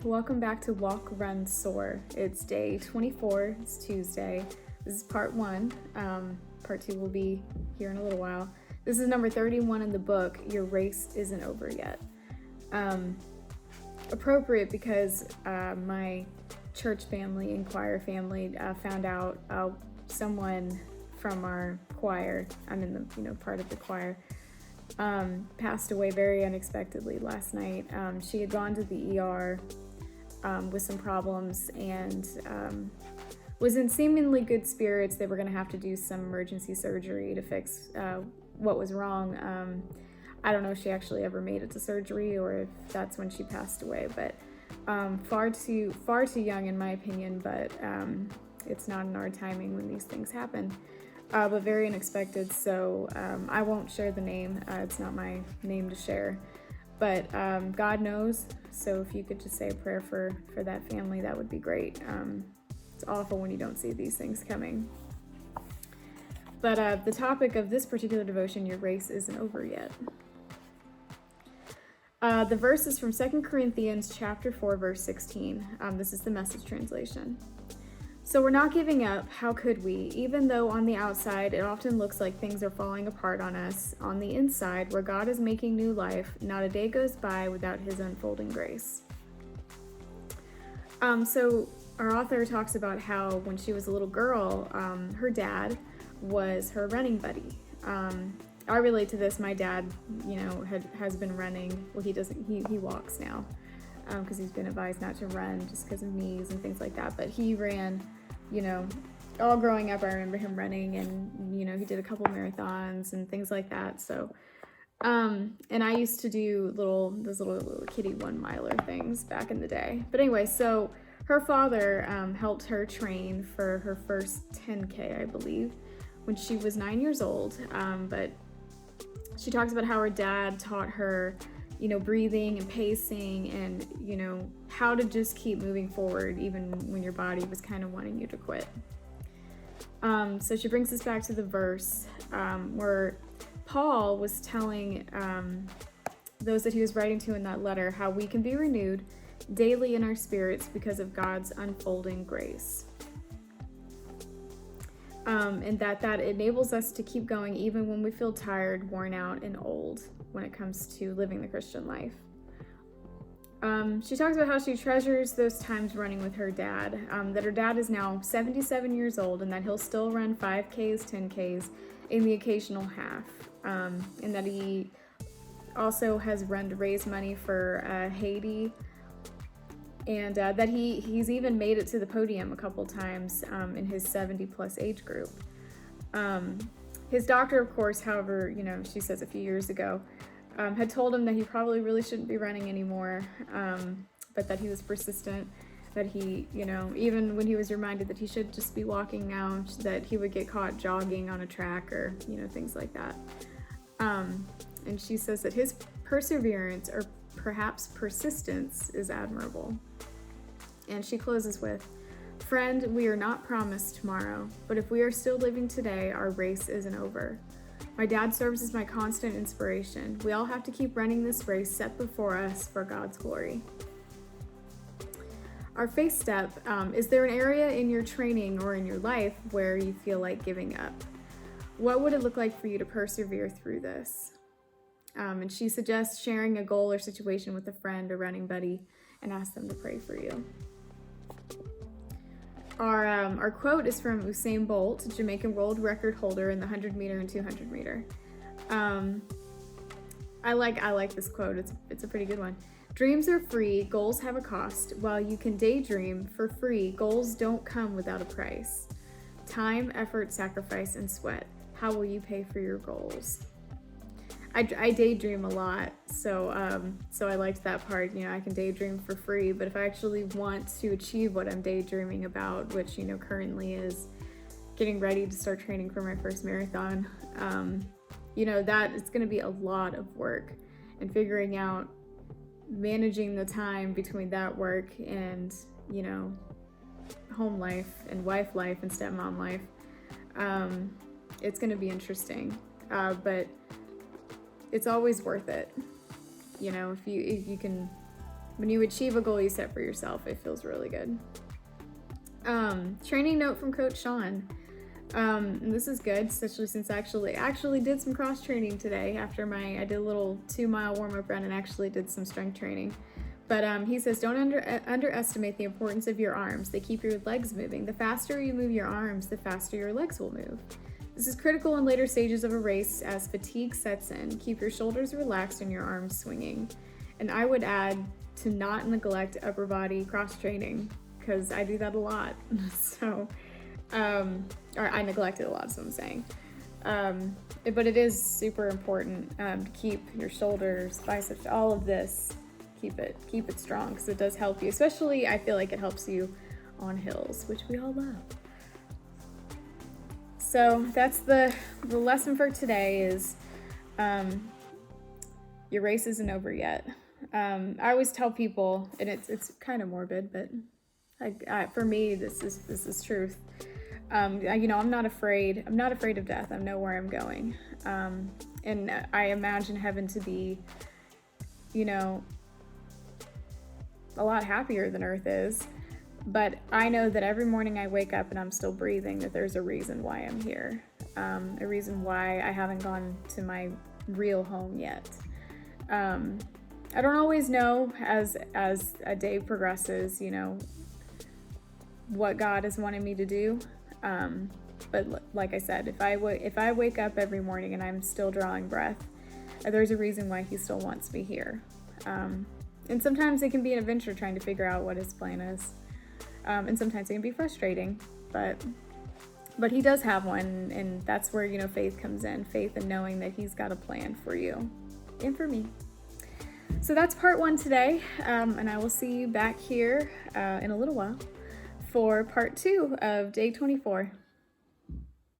Welcome back to Walk, Run, Soar. It's day 24, it's Tuesday. This is part 1. Part 2 will be here in a little while. This is number 31 in the book, Your Race Isn't Over Yet. Appropriate because my church family and choir family found out someone from our choir, I'm in the part of the choir, passed away very unexpectedly last night. She had gone to the ER with some problems and was in seemingly good spirits. They were going to have to do some emergency surgery to fix what was wrong. I don't know if she actually ever made it to surgery or if that's when she passed away, but far too young in my opinion, but it's not in our timing when these things happen. But very unexpected, so I won't share the name. It's not my name to share, but God knows, so if you could just say a prayer for that family, that would be great. It's awful when you don't see these things coming. But the topic of this particular devotion, your race isn't over yet. The verse is from 2 Corinthians chapter 4, verse 16. This is the Message translation. So we're not giving up. How could we? Even though on the outside it often looks like things are falling apart on us, on the inside, where God is making new life, not a day goes by without his unfolding grace. So our author talks about how when she was a little girl, her dad was her running buddy. I relate to this. My dad, has been running. Well, he walks now because he's been advised not to run just because of knees and things like that. But he ran, all growing up, I remember him running, and, he did a couple marathons and things like that. So, and I used to do those little kitty 1-miler things back in the day. But anyway, so her father helped her train for her first 10K, I believe, when she was 9 years old. But she talks about how her dad taught her, breathing and pacing and, how to just keep moving forward even when your body was kind of wanting you to quit. So she brings us back to the verse where Paul was telling those that he was writing to in that letter how we can be renewed daily in our spirits because of God's unfolding grace. And that enables us to keep going even when we feel tired, worn out, and old when it comes to living the Christian life. She talks about how she treasures those times running with her dad, that her dad is now 77 years old and that he'll still run 5Ks, 10Ks, in the occasional half, and that he also has run to raise money for Haiti, and that he's even made it to the podium a couple times in his 70-plus age group. His doctor, of course, however, she says a few years ago, had told him that he probably really shouldn't be running anymore, but that he was persistent, that he, even when he was reminded that he should just be walking now, that he would get caught jogging on a track or, things like that. And she says that his perseverance, or perhaps persistence, is admirable. And she closes with, "Friend, we are not promised tomorrow, but if we are still living today, our race isn't over. My dad serves as my constant inspiration. We all have to keep running this race set before us for God's glory." Our faith step, is there an area in your training or in your life where you feel like giving up? What would it look like for you to persevere through this? And she suggests sharing a goal or situation with a friend or running buddy and ask them to pray for you. Our quote is from Usain Bolt, Jamaican world record holder in the 100-meter and 200-meter. I like this quote. It's a pretty good one. "Dreams are free, goals have a cost. While you can daydream for free, goals don't come without a price. Time, effort, sacrifice, and sweat. How will you pay for your goals?" I daydream a lot, so I liked that part. I can daydream for free, but if I actually want to achieve what I'm daydreaming about, which currently is getting ready to start training for my first marathon, that it's going to be a lot of work, and figuring out managing the time between that work and home life and wife life and stepmom life. It's going to be interesting, but it's always worth it. If you can When you achieve a goal you set for yourself, it feels really good. Training note from Coach Sean. And this is good, especially since I actually did some cross training today after I did a little 2-mile warm-up run and actually did some strength training. But he says, don't underestimate the importance of your arms. They keep your legs moving. The faster you move your arms, the faster your legs will move. This is critical in later stages of a race as fatigue sets in. Keep your shoulders relaxed and your arms swinging. And I would add to not neglect upper body cross training, because I do that a lot. So, or I neglect it a lot, is what I'm saying. But it is super important to keep your shoulders, biceps, all of this, keep it strong, because it does help you. Especially, I feel like it helps you on hills, which we all love. So that's the lesson for today is your race isn't over yet. I always tell people, and it's kind of morbid, but for me, this is truth. I'm not afraid. I'm not afraid of death. I know where I'm going. And I imagine heaven to be, a lot happier than earth is. But I know that every morning I wake up and I'm still breathing, that there's a reason why I'm here. A reason why I haven't gone to my real home yet. I don't always know as a day progresses, what God is wanting me to do. But like I said, if I wake up every morning and I'm still drawing breath, there's a reason why he still wants me here. And sometimes it can be an adventure trying to figure out what his plan is. And sometimes it can be frustrating, but he does have one, and that's where, faith comes in. Faith in knowing that he's got a plan for you and for me. So that's part 1 today, and I will see you back here in a little while for part 2 of day 24.